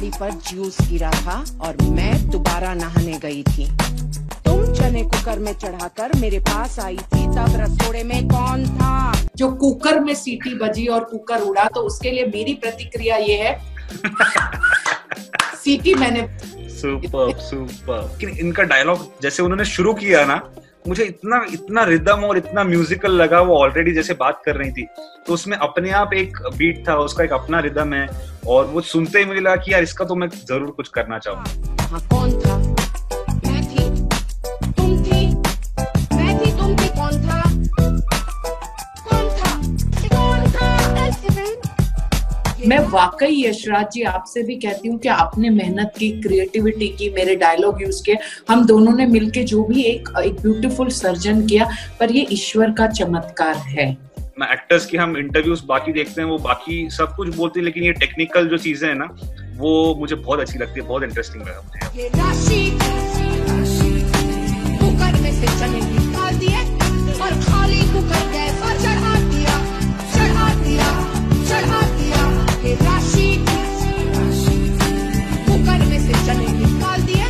साड़ी पर जूस गिरा था और मैं दोबारा नहाने गई थी। तुम चने कुकर में चढ़ाकर मेरे पास आई थी, तब रसोड़े में कौन था? जो कुकर में सीटी बजी और कुकर उड़ा, तो उसके लिए मेरी प्रतिक्रिया ये है सीटी मैंने। सुपर। लेकिन इनका डायलॉग जैसे उन्होंने शुरू किया ना, मुझे इतना रिदम और इतना म्यूजिकल लगा। वो ऑलरेडी जैसे बात कर रही थी तो उसमें अपने आप एक बीट था, उसका एक अपना रिदम है, और वो सुनते ही मुझे लगा कि यार इसका तो मैं जरूर कुछ करना चाहूंगा। हाँ, कौन था? मैं थी, तुम थी, मैं थी, तुम थी, कौन था? कौन था? कौन था? मैं वाकई यशराज जी आपसे भी कहती हूँ कि आपने मेहनत की, क्रिएटिविटी की, मेरे डायलॉग यूज किए, हम दोनों ने मिलके जो भी एक ब्यूटीफुल सर्जन किया, पर ये ईश्वर का चमत्कार है। मैं एक्टर्स की हम इंटरव्यूज बाकी देखते हैं, वो बाकी सब कुछ बोलती है, लेकिन ये टेक्निकल जो चीजें है ना, वो मुझे बहुत अच्छी लगती है, बहुत इंटरेस्टिंग लगा मुझे। ये राशि कुकर में से चने निकाल दिए और खाली कुकर गैस पर चढ़ा दिया, चढ़ा दिया, चढ़ा दिया। ये राशि कुकर में से चने निकाल दिए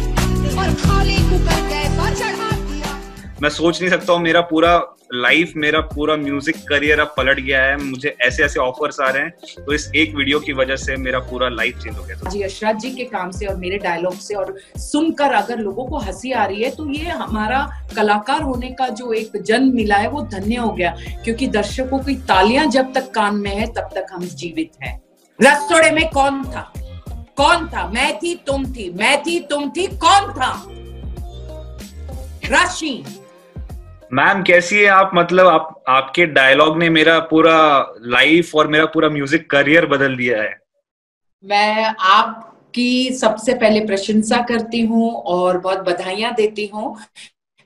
और खाली कुकर गैस पर चढ़ा दिया। मैं सोच नहीं सकता हूँ, मेरा पूरा लाइफ, मेरा पूरा म्यूजिक करियर अब पलट गया है। मुझे ऐसे ऐसे ऑफर्स आ रहे हैं, तो इस एक वीडियो की वजह से मेरा पूरा लाइफ चेंज हो गया। जी, यशराज जी के काम से और मेरे डायलॉग से और सुनकर अगर लोगों को हंसी आ रही है, तो ये हमारा कलाकार होने का जो एक जन्म मिला है वो धन्य हो गया, क्योंकि दर्शकों की तालियां जब तक कान में है तब तक हम जीवित हैं। रसोड़े में कौन था? कौन था? मैं थी, तुम थी, मैं थी, तुम थी, कौन था? राशि मैम कैसी है आप? मतलब आपके डायलॉग ने मेरा पूरा लाइफ और मेरा पूरा म्यूजिक करियर बदल दिया है। मैं आपकी सबसे पहले प्रशंसा करती हूँ और बहुत बधाइयां देती हूँ।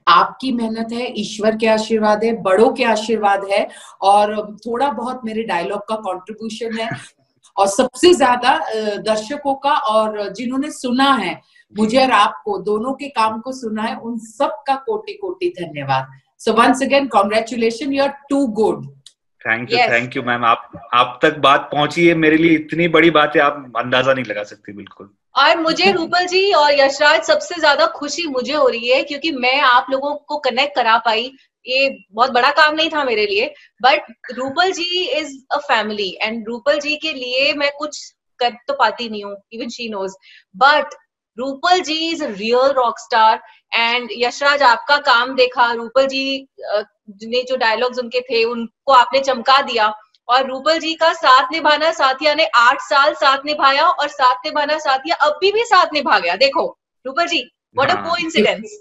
आपकी मेहनत है, ईश्वर के आशीर्वाद है, बड़ों के आशीर्वाद है, और थोड़ा बहुत मेरे डायलॉग का कंट्रीब्यूशन है, और सबसे ज्यादा दर्शकों का, और जिन्होंने सुना है मुझे और आपको, दोनों के काम को सुना है, उन सब का कोटि कोटि धन्यवाद। So once again, congratulations, you're too good. Thank you ma'am. आप तक बात पहुंची है, मेरे लिए इतनी बड़ी बात है, आप अंदाजा नहीं लगा सकती। बिल्कुल। और मुझे रूपल जी और यशराज, सबसे ज्यादा खुशी मुझे हो रही है क्योंकि मैं आप लोगों को कनेक्ट करा पाई। ये बहुत बड़ा काम नहीं था मेरे लिए, but Rupal ji is a family, and Rupal ji के लिए मैं कुछ कर तो पाती नहीं हूँ, even she knows, but Rupal ji is a real rock star. And Yashraj, आपका काम देखा, रूपल जी ने जो डायलॉग्स उनके थे उनको आपने चमका दिया, और रूपल जी का साथ निभाना साथिया ने 8 साल साथ निभाया, और साथ निभाना साथिया अभी भी साथ निभा गया। देखो रूपल जी, व्हाट अ कोइंसिडेंस।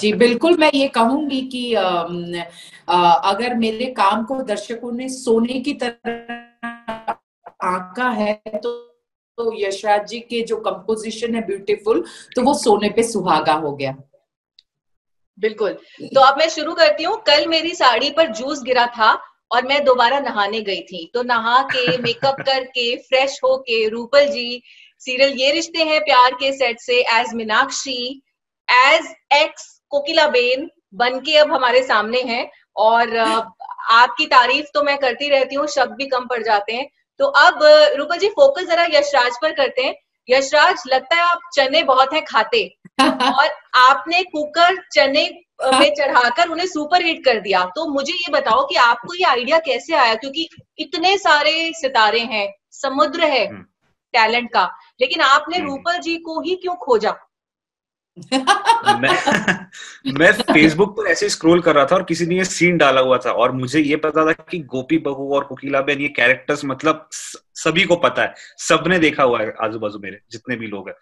जी बिल्कुल, मैं ये कहूंगी कि अगर मेरे काम को दर्शकों ने सोने की तरह आंका है, तो यशराज जी के जो कंपोजिशन है ब्यूटीफुल, तो वो सोने पे सुहागा हो गया। बिल्कुल। तो अब मैं शुरू करती हूँ। कल मेरी साड़ी पर जूस गिरा था और मैं दोबारा नहाने गई थी, तो नहा के, मेकअप करके, फ्रेश होके, रूपल जी सीरियल ये रिश्ते हैं प्यार के सेट से as Meenakshi, as ex Kokilaben बन के अब हमारे सामने हैं। और आपकी तारीफ तो मैं करती रहती हूँ, शब्द भी कम पड़ जाते हैं। तो अब रूपल जी, फोकस जरा यशराज पर करते हैं। यशराज, लगता है आप चने बहुत हैं खाते, और आपने कुकर चने में चढ़ाकर उन्हें सुपर हिट कर दिया। तो मुझे ये बताओ कि आपको ये आइडिया कैसे आया, क्योंकि इतने सारे सितारे हैं, समुद्र है टैलेंट का, लेकिन आपने रूपल जी को ही क्यों खोजा? मैं फेसबुक पर ऐसे स्क्रॉल कर रहा था और किसी ने ये सीन डाला हुआ था, और मुझे ये पता था कि गोपी बहू और कोकिलाबेन ये कैरेक्टर्स मतलब सभी को पता है, सबने देखा हुआ है आजू बाजू मेरे जितने भी लोग हैं।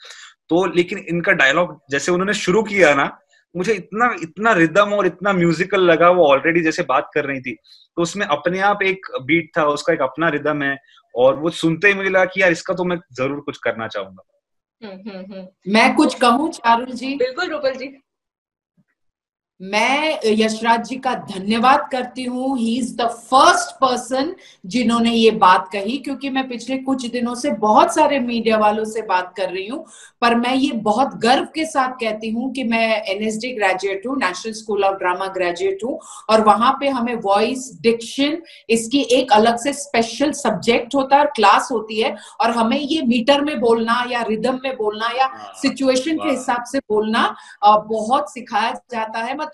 तो लेकिन इनका डायलॉग जैसे उन्होंने शुरू किया ना, मुझे इतना रिदम और इतना म्यूजिकल लगा। वो ऑलरेडी जैसे बात कर रही थी तो उसमें अपने आप एक बीट था, उसका एक अपना रिदम है, और वो सुनते ही मुझे लगा कि यार इसका तो मैं जरूर कुछ करना चाहूंगा। मैं कुछ कहूँ चारुल जी? बिल्कुल रूपल जी। मैं यशराज जी का धन्यवाद करती हूँ। He is the first person जिन्होंने ये बात कही, क्योंकि मैं पिछले कुछ दिनों से बहुत सारे मीडिया वालों से बात कर रही हूँ, पर मैं ये बहुत गर्व के साथ कहती हूँ कि मैं एनएसडी ग्रेजुएट हूँ, national school of drama graduate हूँ, और वहां पे हमें वॉइस, डिक्शन, इसकी एक अलग से स्पेशल सब्जेक्ट होता है और क्लास होती है, और हमें ये मीटर में बोलना या रिदम में बोलना या सिचुएशन के हिसाब से बोलना बहुत सिखाया जाता है, मतलब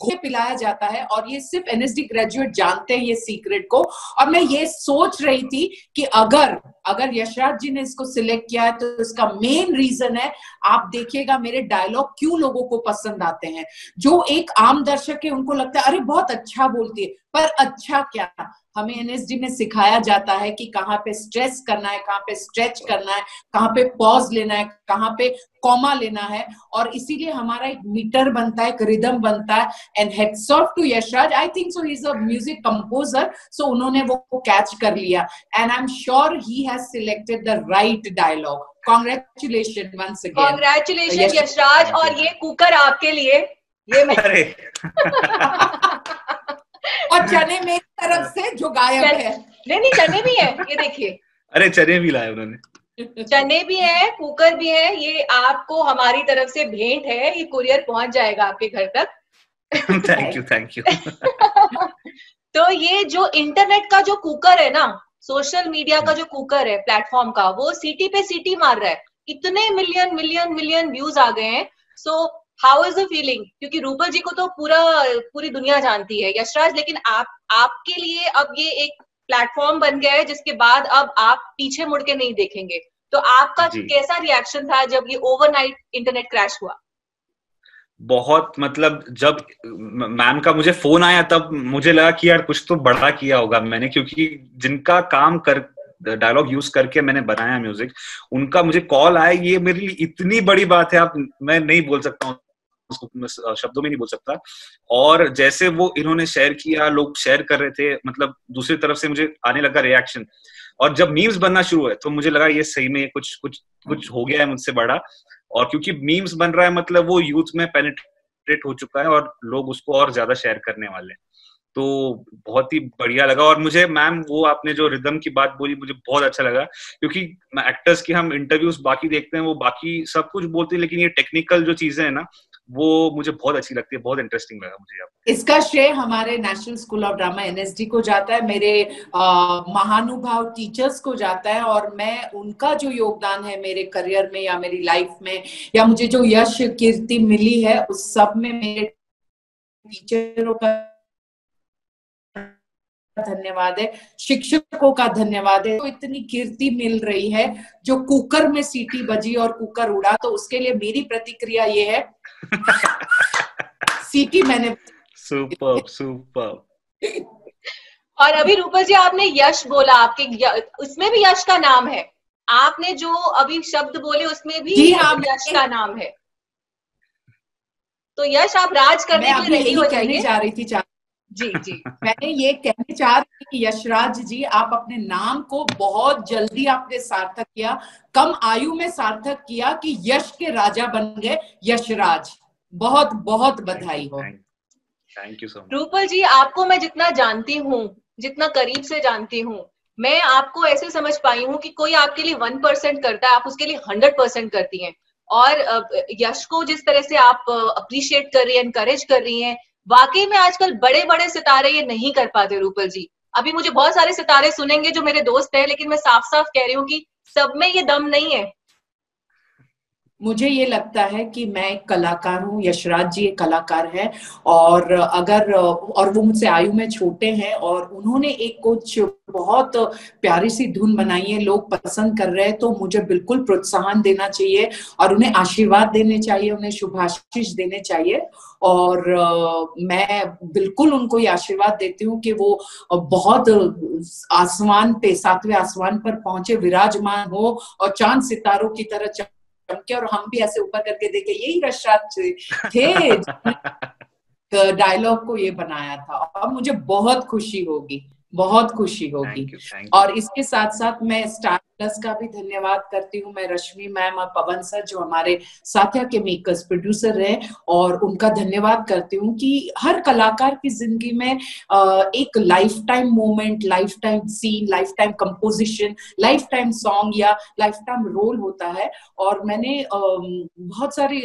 घोल पिलाया जाता है, और ये सिर्फ एनएसडी ग्रेजुएट जानते हैं ये सीक्रेट को। और मैं ये सोच रही थी कि अगर यशराज जी ने इसको सिलेक्ट किया है तो इसका मेन रीजन है, आप देखिएगा मेरे डायलॉग क्यों लोगों को पसंद आते हैं। जो एक आम दर्शक है उनको लगता है अरे बहुत अच्छा बोलती है, पर अच्छा क्या, हमें एनएसडी में सिखाया जाता है कि कहाँ पे स्ट्रेस करना है, कहाँ पे स्ट्रेच करना है, कहाँ पे पॉज लेना है, कहाँ पे कॉमा लेना है, और इसीलिए हमारा एक मीटर बनता है, एक रिदम बनता है। And heads off to Yashraj, I think so he is a music composer, so उन्होंने वो कैच कर लिया, and I am sure he has selected the right dialogue. Congratulation once again. Congratulation Yashraj, और ये कुकर आपके लिए, ये मैं और चने मेरी तरफ से जो गायब है। नहीं चने भी है, ये देखिए। अरे चने भी लाए उन्होंने, चने भी है, कुकर भी है, ये आपको हमारी तरफ से भेंट है, ये कुरियर पहुंच जाएगा आपके घर तक। Thank you. तो ये जो इंटरनेट का जो कुकर है ना, सोशल मीडिया का जो कुकर है प्लेटफॉर्म का, वो सीटी पे सीटी मार रहा है, इतने मिलियन व्यूज आ गए हैं। So how is the feeling? क्योंकि रूपल जी को तो पूरी दुनिया जानती है यशराज, लेकिन आपके लिए अब ये एक प्लेटफॉर्म बन गया है जिसके बाद अब आप पीछे मुड़ के नहीं देखेंगे। तो आपका कैसा रिएक्शन था जब ये ओवरनाइट इंटरनेट क्रैश हुआ? बहुत, मतलब जब मैम का मुझे फोन आया तब मुझे लगा कि यार कुछ तो बड़ा किया होगा मैंने, क्योंकि जिनका काम कर डायलॉग यूज करके मैंने बनाया म्यूजिक, उनका मुझे कॉल आया, ये मेरे लिए इतनी बड़ी बात है, मैं नहीं बोल सकता हूँ उसको, मैं शब्दों में नहीं बोल सकता। और जैसे वो इन्होंने शेयर किया, लोग शेयर कर रहे थे, मतलब दूसरी तरफ से मुझे आने लगा रिएक्शन, और जब मीम्स बनना शुरू हुए तो मुझे लगा ये सही में कुछ हो गया है मुझसे बड़ा। और क्योंकि मीम्स बन रहा है मतलब वो यूथ में पेनिट्रेट हो चुका है और लोग उसको और ज्यादा शेयर करने वाले हैं, तो बहुत ही बढ़िया लगा। और मुझे मैम वो आपने जो रिदम की बात बोली मुझे बहुत अच्छा लगा, क्योंकि एक्टर्स की हम इंटरव्यूज बाकी देखते हैं, वो बाकी सब कुछ बोलते हैं, लेकिन ये टेक्निकल जो चीजें हैं ना, वो मुझे बहुत अच्छी लगती है, बहुत इंटरेस्टिंग लगा मुझे। इसका श्रेय हमारे national school of drama NSD को जाता है, मेरे महानुभाव टीचर्स को जाता है, और मैं उनका जो योगदान है मेरे करियर में या मेरी लाइफ में या मुझे जो यश कीर्ति मिली है उस सब में मेरे टीचरों का धन्यवाद है, शिक्षकों का धन्यवाद है। तो इतनी कीर्ति मिल रही है, जो कुकर में सीटी बजी और कुकर उड़ा, तो उसके लिए मेरी प्रतिक्रिया ये है सीटी मैंने सुपर। और अभी रूपल जी आपने यश बोला, आपके उसमें भी यश का नाम है, आपने जो अभी शब्द बोले उसमें भी यश का नाम है, तो यश आप राज करने के लिए रेडी हो जाइए। जा रही थी जी मैंने ये कहने चाह रही थी कि यशराज जी आप अपने नाम को बहुत जल्दी आपने सार्थक किया, कम आयु में सार्थक किया कि यश के राजा बन गए यशराज। बहुत बहुत बधाई हो। Thank you so much. Rupal ji, आपको मैं जितना जानती हूँ, जितना करीब से जानती हूँ, मैं आपको ऐसे समझ पाई हूँ कि कोई आपके लिए 1% करता है, आप उसके लिए 100% करती हैं। और यश को जिस तरह से आप अप्रिशिएट कर रही हैं, एनकरेज कर रही हैं, वाकई में आजकल बड़े बड़े सितारे ये नहीं कर पाते रूपल जी। अभी मुझे बहुत सारे सितारे सुनेंगे जो मेरे दोस्त हैं, लेकिन मैं साफ साफ कह रही हूँ कि सब में ये दम नहीं है। मुझे ये लगता है कि मैं एक कलाकार हूँ, यशराज जी एक कलाकार है, और वो मुझसे आयु में छोटे हैं, और उन्होंने एक कुछ बहुत प्यारी सी धुन बनाई है, लोग पसंद कर रहे हैं, तो मुझे बिल्कुल प्रोत्साहन देना चाहिए और उन्हें आशीर्वाद देने चाहिए, उन्हें शुभाशीष देने चाहिए। और मैं बिल्कुल उनको ये आशीर्वाद देती हूँ कि वो बहुत आसमान पे, 7वें आसमान पर पहुंचे, विराजमान हो और चांद सितारों की तरह चमके, और हम भी ऐसे ऊपर करके देखे यही यशराज थे डायलॉग को ये बनाया था। और मुझे बहुत खुशी होगी, बहुत खुशी होगी। Thank you. और इसके साथ साथ मैं स्टार प्लस का भी धन्यवाद करती हूँ मैं, रश्मि मैम और पवन सर जो हमारे साथिया के मेकर्स प्रोड्यूसर हैं, और उनका धन्यवाद करती हूँ कि हर कलाकार की जिंदगी में एक life time moment, life time scene, life time composition, life time song या लाइफ टाइम रोल होता है। और मैंने बहुत सारे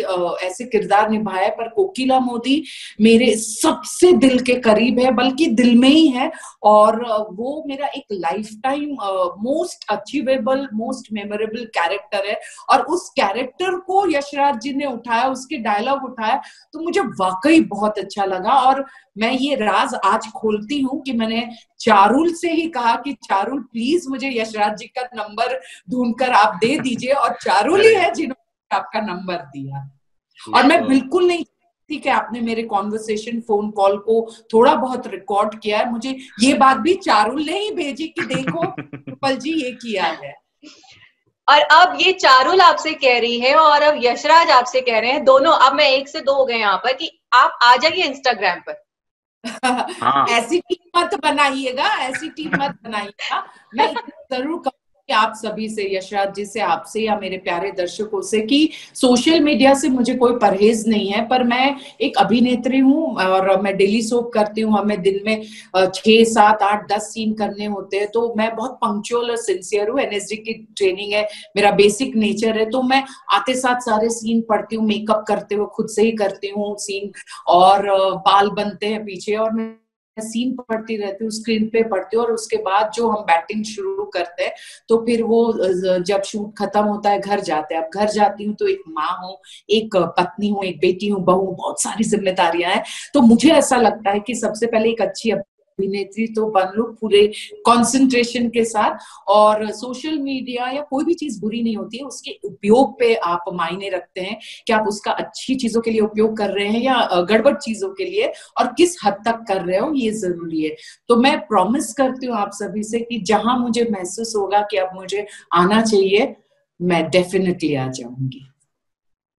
ऐसे किरदार निभाए, पर कोकिला मोदी मेरे सबसे दिल के करीब है, बल्कि दिल में ही है। और वो मेरा एक life time most achievable, most memorable character है। और उस कैरेक्टर को यशराज जी ने उठाया, उसके डायलॉग उठाया, तो मुझे वाकई बहुत अच्छा लगा। और मैं ये राज आज खोलती हूँ कि मैंने चारुल से ही कहा कि चारुल प्लीज मुझे यशराज जी का नंबर ढूंढकर आप दे दीजिए, और चारुल ही है जिन्होंने आपका नंबर दिया। और मैं बिल्कुल नहीं ठीक है, आपने मेरे कॉन्वर्सेशन फोन कॉल को थोड़ा बहुत रिकॉर्ड किया है, मुझे ये बात भी चारुल ने ही भेजी कि देखो रुपल जी ये किया है। और अब ये चारुल आपसे कह रही है और अब यशराज आपसे कह रहे हैं, दोनों अब मैं 1 से 2 हो गए यहाँ पर, कि आप आ जाइए इंस्टाग्राम पर। हाँ। ऐसी टीम मत बनाइएगा, ऐसी टीम मत बनाइएगा। मैं जरूर कहूँगी कि आप सभी से, यशराज जी से, आपसे या मेरे प्यारे दर्शकों से, कि सोशल मीडिया से मुझे कोई परहेज नहीं है, पर मैं एक अभिनेत्री हूँ और मैं डेली सोप करती हूँ। हमें दिन में 6, 7, 8, 10 सीन करने होते हैं, तो मैं बहुत पंक्चुअल और सिंसियर हूँ। एनएसडी की ट्रेनिंग है, मेरा बेसिक नेचर है, तो मैं आते साथ सारे सीन पढ़ती हूँ, मेकअप करते हुए खुद से ही करती हूँ सीन, और बाल बनते हैं पीछे, और मैं सीन पढ़ती रहती हूँ, स्क्रीन पे पढ़ती हूँ। और उसके बाद जो हम बैटिंग शुरू करते हैं, तो फिर वो जब शूट खत्म होता है घर जाते हैं। अब घर जाती हूँ तो एक माँ हूँ, एक पत्नी हूँ, एक बेटी हूँ, बहू हूँ, बहुत सारी जिम्मेदारियां हैं। तो मुझे ऐसा लगता है कि सबसे पहले एक अच्छी अभिनेत्री तो बन लो पूरे कंसंट्रेशन के साथ। और सोशल मीडिया या कोई भी चीज बुरी नहीं होती है, उसके उपयोग पे आप मायने रखते हैं कि आप उसका अच्छी चीजों के लिए उपयोग कर रहे हैं या गड़बड़ चीजों के लिए, और किस हद तक कर रहे हो, ये जरूरी है। तो मैं प्रॉमिस करती हूँ आप सभी से कि जहां मुझे महसूस होगा कि अब मुझे आना चाहिए, मैं डेफिनेटली आ जाऊंगी।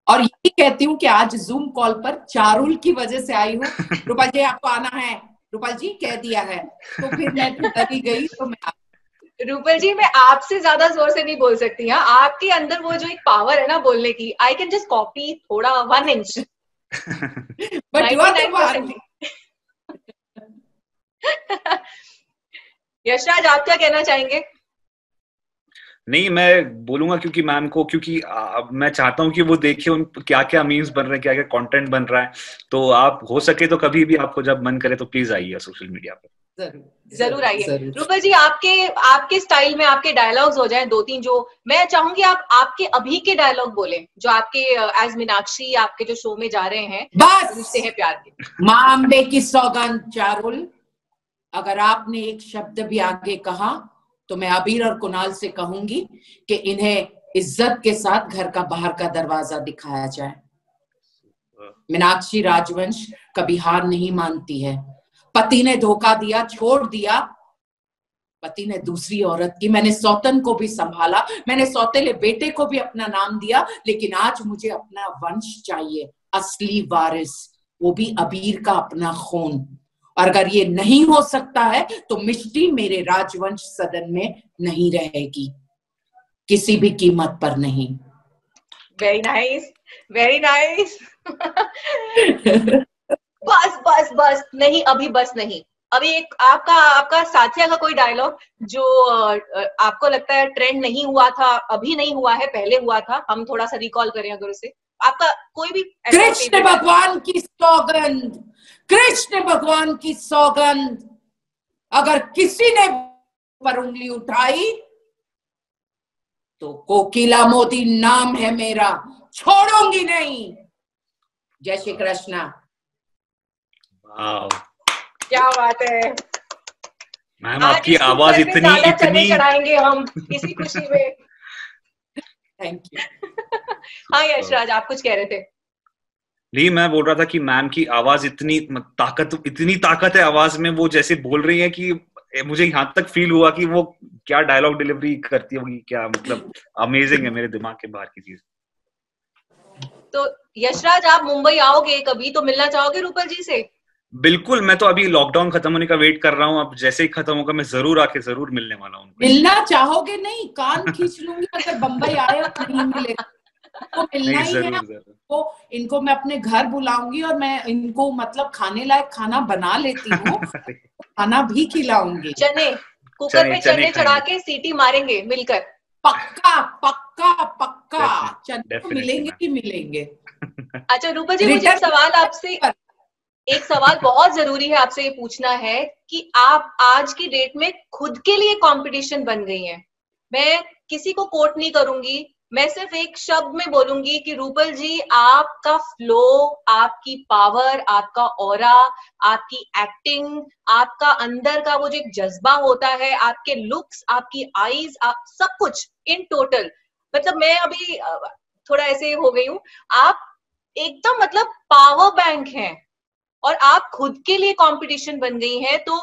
और यही कहती हूँ कि आज जूम कॉल पर चारुल की वजह से आई हूँ। रूपा जी आपको आना है, रूपल जी कह दिया है, तो फिर मैं तो डरी गई। तो मैं रूपल जी, मैं आपसे ज्यादा जोर से नहीं बोल सकती। हाँ, आपके अंदर वो जो एक पावर है ना बोलने की, आई कैन जस्ट कॉपी थोड़ा 1 inch, but you are the one. Yashraj, आप क्या कहना चाहेंगे? नहीं, मैं बोलूंगा क्योंकि मैम को, क्योंकि मैं चाहता हूँ कि वो देखे उन क्या क्या मीम्स बन रहे हैं, क्या क्या कंटेंट बन रहा है। तो आप हो सके तो कभी भी आपको जब मन करे तो प्लीज आइए सोशल मीडिया पर। जरूर आइए। रूपल जी, आपके स्टाइल में आपके डायलॉग्स हो जाएं 2-3, जो मैं चाहूंगी आप आपके अभी के डायलॉग बोलें, जो आपके एज मीनाक्षी आपके जो शो में जा रहे हैं, बस रिश्ते हैं प्यार के। मां अम्बे की सौगंध चारुल, अगर आपने एक शब्द भी आगे कहा तो मैं अबीर और कुणाल से कहूंगी कि इन्हें इज्जत के साथ घर का बाहर का दरवाजा दिखाया जाए। मीनाक्षी राजवंश कभी हार नहीं मानती है। पति ने धोखा दिया, छोड़ दिया, पति ने दूसरी औरत की, मैंने सौतन को भी संभाला, मैंने सौतेले बेटे को भी अपना नाम दिया, लेकिन आज मुझे अपना वंश चाहिए, असली वारिस, वो भी अबीर का अपना खून। और अगर ये नहीं हो सकता है तो मिष्टी मेरे राजवंश सदन में नहीं रहेगी, किसी भी कीमत पर नहीं। Very nice, very nice. बस बस बस नहीं, अभी बस नहीं। अभी एक आपका साथिया का कोई डायलॉग जो आपको लगता है ट्रेंड नहीं हुआ था, अभी नहीं हुआ है, पहले हुआ था, हम थोड़ा सा रिकॉल करें अगर उसे, आपका कोई भी। कृष्ण भगवान की सौगंध, कृष्ण भगवान की सौगंध, अगर किसी ने पर उंगली उठाई तो कोकिला मोदी नाम है मेरा, छोड़ूंगी नहीं। जय श्री कृष्णा। क्या बात है मैम, आपकी आवाज इतनी चढ़ाएंगे हम इसी खुशी में। Thank you. हाँ यशराज, आप कुछ कह रहे थे? नहीं, मैं बोल रहा था कि मैम की आवाज इतनी ताकत है आवाज में, वो जैसे बोल रही है कि मुझे यहाँ तक फील हुआ कि वो क्या डायलॉग डिलीवरी करती होगी, क्या मतलब अमेजिंग है, मेरे दिमाग के बाहर की चीज। तो यशराज, आप मुंबई आओगे कभी तो मिलना चाहोगे रूपल जी से? बिल्कुल, मैं तो अभी लॉकडाउन खत्म होने का वेट कर रहा हूँ। अब जैसे ही खत्म होगा मैं जरूर आके जरूर मिलने वाला हूँ उनको। मिलना चाहोगे? नहीं, कान खींच लूंगी अगर बम्बई आए और नहीं मिले तो मिलना नहीं, ही है। जरूर जरूर। तो इनको मैं अपने घर बुलाऊंगी और मैं इनको मतलब खाने लायक खाना बना लेती हूँ, खाना भी खिलाऊंगी। चने, कुकर चने पे चने चने चढ़ा खाएंगे। के सीटी मारेंगे मिलकर। पक्का पक्का पक्का, चने तो डेफिनेटली मिलेंगे मैम। ही मिलेंगे। अच्छा रूपा जी, मुझे रिटर्न एक सवाल बहुत जरूरी है आपसे ये पूछना है कि आप आज की डेट में खुद के लिए कंपटीशन बन गई हैं। मैं किसी को कोट नहीं करूंगी, मैं सिर्फ एक शब्द में बोलूंगी कि रूपल जी, आपका फ्लो, आपकी पावर, आपका ऑरा, आपकी एक्टिंग, आपका अंदर का वो जो एक जज्बा होता है, आपके लुक्स, आपकी आईज, आप सब कुछ इन टोटल, मतलब मैं अभी थोड़ा ऐसे हो गई हूँ, आप एकदम मतलब पावर बैंक हैं। और आप खुद के लिए कंपटीशन बन गई हैं, तो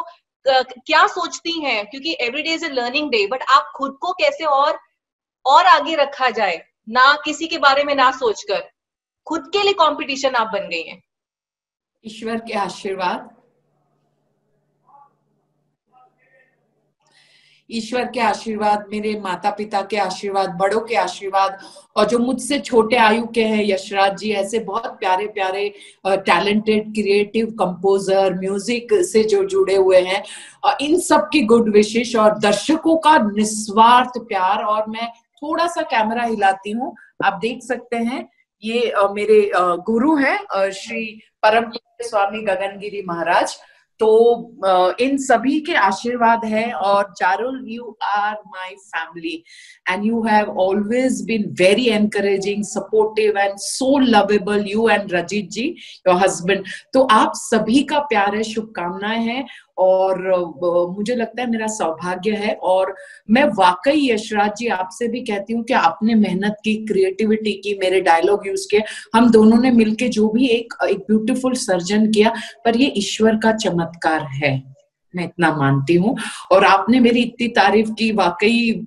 क्या सोचती हैं, क्योंकि every day is a learning day, but आप खुद को कैसे और आगे रखा जाए, ना किसी के बारे में ना सोचकर खुद के लिए कंपटीशन आप बन गई हैं। ईश्वर के आशीर्वाद, ईश्वर के आशीर्वाद, मेरे माता पिता के आशीर्वाद, बड़ों के आशीर्वाद, और जो मुझसे छोटे आयु के हैं यशराज जी, ऐसे बहुत प्यारे प्यारे टैलेंटेड क्रिएटिव कंपोजर, म्यूजिक से जो जुड़े हुए हैं, इन सब की गुड विशेष और दर्शकों का निस्वार्थ प्यार। और मैं थोड़ा सा कैमरा हिलाती हूँ, आप देख सकते हैं, ये मेरे गुरु हैं श्री परम पूज्य स्वामी गगनगिरी महाराज। तो इन सभी के आशीर्वाद है। और Charul, you are my family and you have always been very encouraging, supportive and so lovable, you and Rajeet ji, your husband. तो आप सभी का प्यार है, शुभकामनाएं हैं, और मुझे लगता है मेरा सौभाग्य है। और मैं वाकई यशराज जी आपसे भी कहती हूँ कि आपने मेहनत की, क्रिएटिविटी की, मेरे डायलॉग यूज किए, हम दोनों ने मिलके जो भी एक ब्यूटीफुल सर्जन किया, पर ये ईश्वर का चमत्कार है, मैं इतना मानती हूँ। और आपने मेरी इतनी तारीफ की, वाकई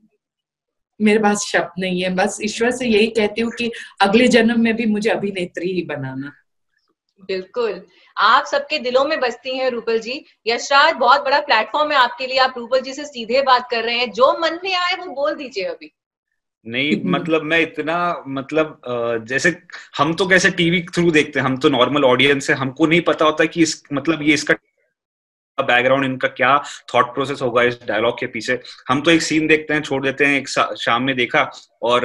मेरे पास शब्द नहीं है। बस ईश्वर से यही कहती हूँ कि अगले जन्म में भी मुझे अभिनेत्री ही बनाना। बिल्कुल, आप सबके दिलों में बसती हैं रूपल जी। यशराज, बहुत बड़ा प्लेटफॉर्म है आपके लिए, आप रूपल जी से सीधे बात कर रहे हैं, जो मन में आए वो बोल दीजिए अभी। नहीं, मतलब मैं इतना, मतलब जैसे हम तो कैसे टीवी थ्रू देखते हैं, हम तो नॉर्मल ऑडियंस है, हमको नहीं पता होता कि इस मतलब ये इसका बैकग्राउंड, इनका क्या थॉट प्रोसेस होगा इस डायलॉग के पीछे। हम तो एक सीन देखते हैं, छोड़ देते हैं, एक शाम में देखा और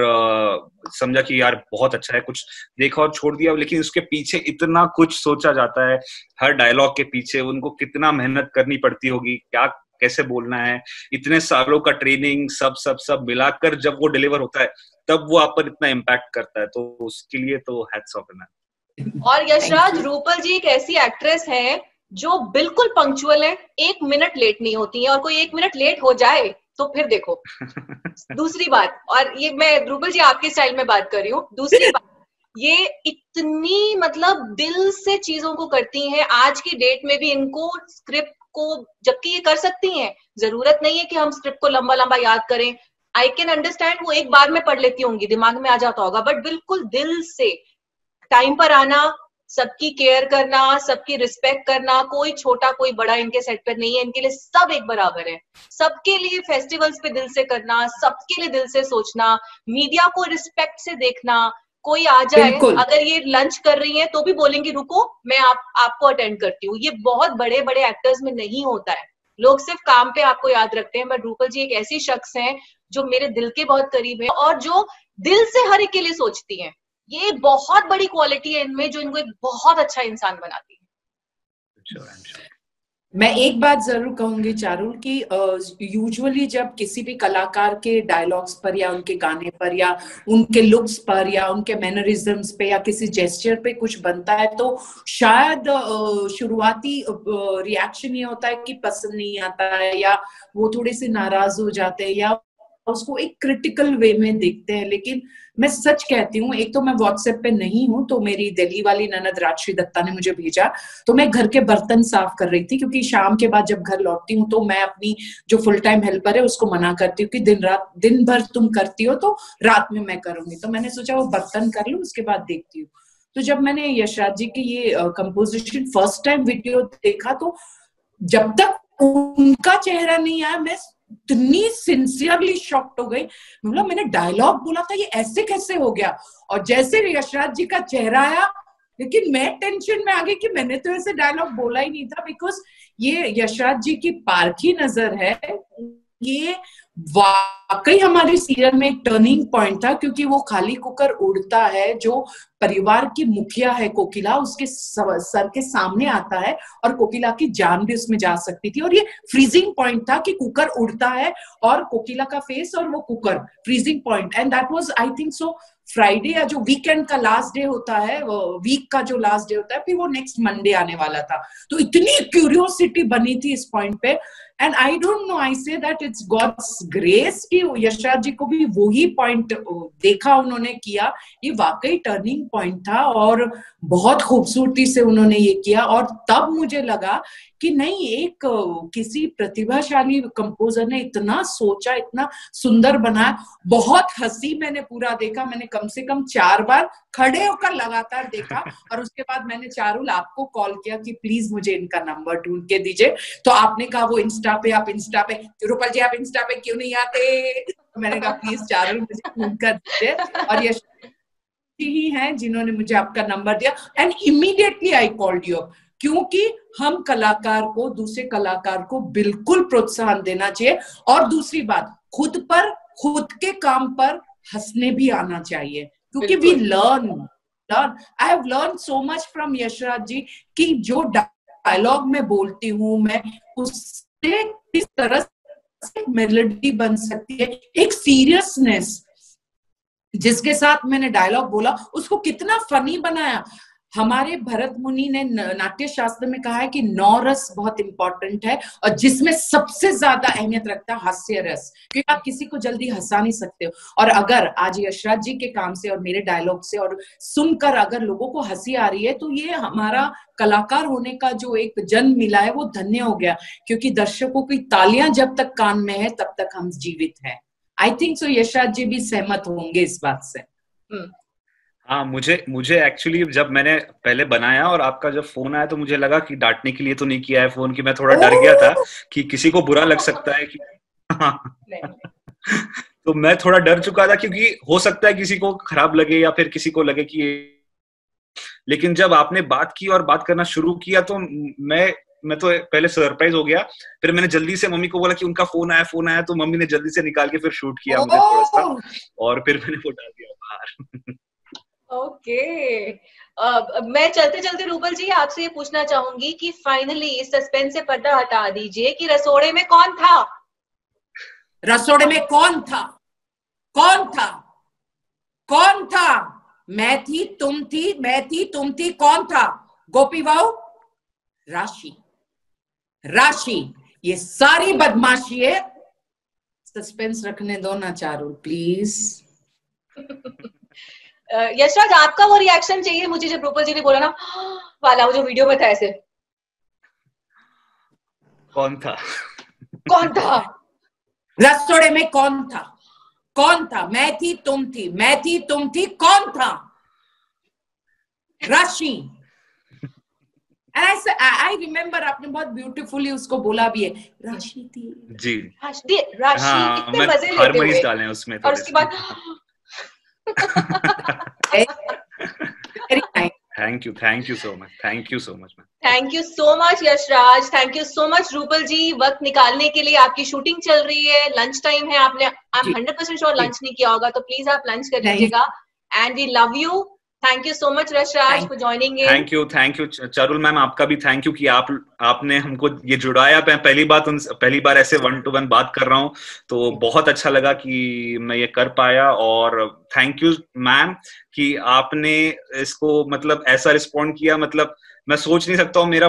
समझा कि यार बहुत अच्छा है, कुछ देखा और छोड़ दिया, लेकिन उसके पीछे इतना कुछ सोचा जाता है। हर डायलॉग के पीछे उनको कितना मेहनत करनी पड़ती होगी, क्या कैसे बोलना है, इतने सालों का ट्रेनिंग, सब सब सब मिलाकर जब वो डिलीवर होता है तब वो आप पर इतना इम्पैक्ट करता है, तो उसके लिए तो हैट्स ऑफ है मैम। और यशराज, रूपल जी एक ऐसी एक्ट्रेस है जो बिल्कुल पंक्चुअल है, 1 मिनट लेट नहीं होती है, और कोई 1 मिनट लेट हो जाए तो फिर देखो। दूसरी बात, और ये मैं रूपल जी आपके स्टाइल में बात कर रही हूँ, दूसरी बात, ये इतनी मतलब दिल से चीजों को करती हैं। आज की डेट में भी इनको स्क्रिप्ट को, जबकि ये कर सकती हैं, जरूरत नहीं है कि हम स्क्रिप्ट को लंबा लंबा याद करें। आई कैन अंडरस्टैंड, वो एक बार में पढ़ लेती होंगी, दिमाग में आ जाता होगा, बट बिल्कुल दिल से टाइम पर आना, सबकी केयर करना, सबकी रिस्पेक्ट करना, कोई छोटा कोई बड़ा इनके सेट पर नहीं है, इनके लिए सब एक बराबर है। सबके लिए फेस्टिवल्स पे दिल से करना, सबके लिए दिल से सोचना, मीडिया को रिस्पेक्ट से देखना। कोई आ जाए, अगर ये लंच कर रही है तो भी बोलेंगी रुको मैं आपको अटेंड करती हूँ। ये बहुत बड़े बड़े एक्टर्स में नहीं होता है, लोग सिर्फ काम पे आपको याद रखते हैं, बट रूपल जी एक ऐसी शख्स हैं जो मेरे दिल के बहुत करीब है, और जो दिल से हर एक के लिए सोचती हैं। ये बहुत बड़ी क्वालिटी है इनमें, जो इनको एक बहुत अच्छा इंसान बनाती है। मैं एक बात जरूर कहूंगी चारुल की, यूजुअली जब किसी भी कलाकार के डायलॉग्स पर या उनके गाने पर या उनके लुक्स पर या उनके मैनरिज्म्स पे या किसी जेस्चर पे कुछ बनता है, तो शायद शुरुआती रिएक्शन ये होता है कि पसंद नहीं आता है, या वो थोड़े से नाराज हो जाते हैं, या उसको एक क्रिटिकल वे में देखते हैं। लेकिन मैं सच कहती हूँ, एक तो मैं व्हाट्सएप पे नहीं हूँ, तो मेरी दिल्ली वाली ननद राजश्री दत्ता ने मुझे भेजा, तो मैं घर के बर्तन साफ कर रही थी, क्योंकि शाम के बाद जब घर लौटती हूँ तो मैं अपनी जो फुल टाइम हेल्पर है उसको मना करती हूँ कि दिन भर तुम करती हो तो रात में मैं करूंगी। तो मैंने सोचा वो बर्तन कर लूं, उसके बाद देखती हूँ। तो जब मैंने यशराज जी की ये कंपोजिशन फर्स्ट टाइम वीडियो देखा, तो जब तक उनका चेहरा नहीं आया मैं इतनी सिंसियरली शॉक्ड हो गई। मतलब मैंने डायलॉग बोला था, ये ऐसे कैसे हो गया? और जैसे यशराज जी का चेहरा आया, लेकिन मैं टेंशन में आ गई कि मैंने तो ऐसे डायलॉग बोला ही नहीं था, बिकॉज ये यशराज जी की पारखी नजर है। ये वाकई हमारे सीरियल में एक टर्निंग पॉइंट था, क्योंकि वो खाली कुकर उड़ता है, जो परिवार की मुखिया है कोकिला, उसके सर के सामने आता है और कोकिला की जान भी उसमें जा सकती थी। और ये फ्रीजिंग पॉइंट था कि कुकर उड़ता है और कोकिला का फेस और वो cooker, freezing point. And that was I think so Friday, या जो वीकेंड का लास्ट डे होता है, वीक का जो लास्ट डे होता है, फिर वो नेक्स्ट मंडे आने वाला था। तो इतनी क्यूरियोसिटी बनी थी इस पॉइंट पे। And I don't know, I say that it's God's grace कि यशराज जी को भी वही पॉइंट देखा, उन्होंने किया। ये वाकई टर्निंग पॉइंट था और बहुत खूबसूरती से उन्होंने ये किया। और तब मुझे लगा कि नहीं, एक किसी प्रतिभाशाली कंपोजर ने इतना सोचा, इतना सुंदर बनाया। बहुत हंसी मैंने पूरा देखा, मैंने कम से कम 4 बार खड़े होकर लगातार देखा। और उसके बाद मैंने चारुल आपको कॉल किया कि प्लीज मुझे इनका नंबर ढूंढ के दीजिए। तो आपने कहा वो इंस्टा पे, आप इंस्टा पे, रूपल जी आप इंस्टा पे क्यों नहीं आते? तो मैंने कहा प्लीज चारुल मुझे ढूंढ कर दीजिए। और ये ही हैं जिन्होंने मुझे आपका नंबर दिया। And immediately I called you, क्योंकि हम कलाकार को, दूसरे कलाकार को बिल्कुल प्रोत्साहन देना चाहिए। और दूसरी बात, खुद पर, खुद के काम पर हंसने भी आना चाहिए, क्योंकि we learn I have learn so much from Yashraj ji कि जो डायलॉग में बोलती हूँ मैं, उससे किस तरह से मेलोडी बन सकती है, एक सीरियसनेस जिसके साथ मैंने डायलॉग बोला उसको कितना फनी बनाया। हमारे भरत मुनि ने नाट्य शास्त्र में कहा है कि 9 रस बहुत इंपॉर्टेंट है, और जिसमें सबसे ज्यादा अहमियत रखता है हास्य रस, क्योंकि आप किसी को जल्दी हंसा नहीं सकते हो। और अगर आज यशराज जी के काम से और मेरे डायलॉग से और सुनकर अगर लोगों को हंसी आ रही है, तो ये हमारा कलाकार होने का जो एक जन्म मिला है वो धन्य हो गया, क्योंकि दर्शकों की तालियां जब तक कान में है तब तक हम जीवित हैं। आई थिंक सो यशराज जी भी सहमत होंगे इस बात से। हाँ, मुझे एक्चुअली जब मैंने पहले बनाया और आपका जब फोन आया, तो मुझे लगा कि डांटने के लिए तो नहीं किया है फोन, कि मैं थोड़ा डर गया था कि किसी को बुरा लग सकता है कि तो मैं थोड़ा डर चुका था, क्योंकि हो सकता है किसी को खराब लगे या फिर किसी को लगे कि, लेकिन जब आपने बात की और बात करना शुरू किया, तो मैं तो पहले सरप्राइज हो गया। फिर मैंने जल्दी से मम्मी को बोला कि उनका फोन आया, तो मम्मी ने जल्दी से निकाल के फिर शूट किया मुझे थोड़ा सा, और फिर मैंने वो डाल दिया बाहर। ओके मैं चलते चलते रूपल जी आपसे ये पूछना चाहूंगी कि फाइनली इस सस्पेंस से पर्दा हटा दीजिए कि रसोड़े में कौन था? रसोड़े में कौन था? कौन था? कौन था? मैं थी, तुम थी, मैं थी, तुम थी, कौन था? गोपी बहू, राशि, ये सारी बदमाशी है। सस्पेंस रखने दो ना चारुल, प्लीज। यशराज आपका वो रिएक्शन चाहिए मुझे जब रूपल जी ने बोला ना वाला, वो जो वीडियो में था ऐसे, कौन था? कौन था? रसोड़े में कौन था? कौन था? मैं थी, तुम थी, मैं थी, तुम थी, कौन था? राशि। आई रिमेम्बर, आपने बहुत ब्यूटीफुली उसको बोला भी है, राशि थी जी, राशि, हाँ, कितने मजे लेते हुए डाले उसमें, और उसके बाद thank you so much, thank you so much Yashraj, thank you so much Rupal ji, वक्त निकालने के लिए। आपकी शूटिंग चल रही है, लंच टाइम है, आपने आई एम 100% श्योर लंच नहीं किया होगा, तो प्लीज आप लंच कर लीजिएगा। And we love you, thank you so much Yashraj for joining in. Thank you Charul ma'am, आपका भी थैंक यू कि आपने हमको ये जुड़ाया। मैं पहली बार ऐसे 1-to-1 बात कर रहा हूँ, तो बहुत अच्छा लगा कि मैं ये कर पाया। और थैंक यू मैम कि आपने इसको मतलब ऐसा रिस्पॉन्ड किया, मतलब मैं सोच नहीं सकता हूँ, मेरा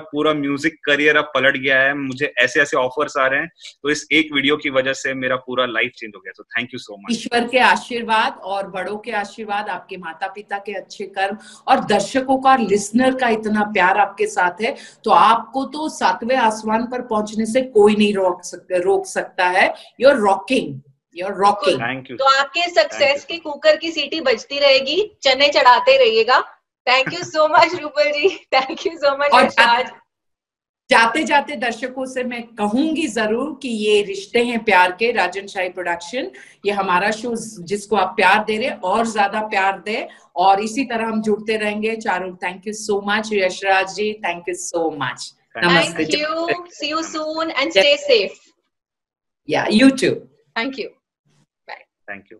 पूरा म्यूजिक करियर अब पलट गया है। मुझे ऐसे ऑफर्स आ रहे हैं, तो इस एक वीडियो की वजह से मेरा पूरा लाइफ चेंज हो गया। तो थैंक यू सो मच। ईश्वर के आशीर्वाद और बड़ों के आशीर्वाद, आपके माता पिता के अच्छे कर्म और दर्शकों का, लिसनर का इतना प्यार आपके साथ है, तो आपको तो 7वें आसमान पर पहुंचने से कोई नहीं रोक सकता है। You are rocking, You're rocking. Thank you. तो आपके सक्सेस की कुकर की सीटी बजती रहेगी, चने चढ़ाते रहिएगा। Thank you so much Rupal ji, thank you so much Yashraj. जाते जाते दर्शकों से मैं कहूंगी जरूर कि ये रिश्ते हैं प्यार के, राजन शाही प्रोडक्शन, ये हमारा शो जिसको आप प्यार दे रहे, और ज्यादा प्यार दे, और इसी तरह हम जुड़ते रहेंगे चारों। Thank you so much Yashraj ji, thank you so much. नमस्ते। Thank you, see you soon and stay safe. Yeah, you too. Thank you, thank you.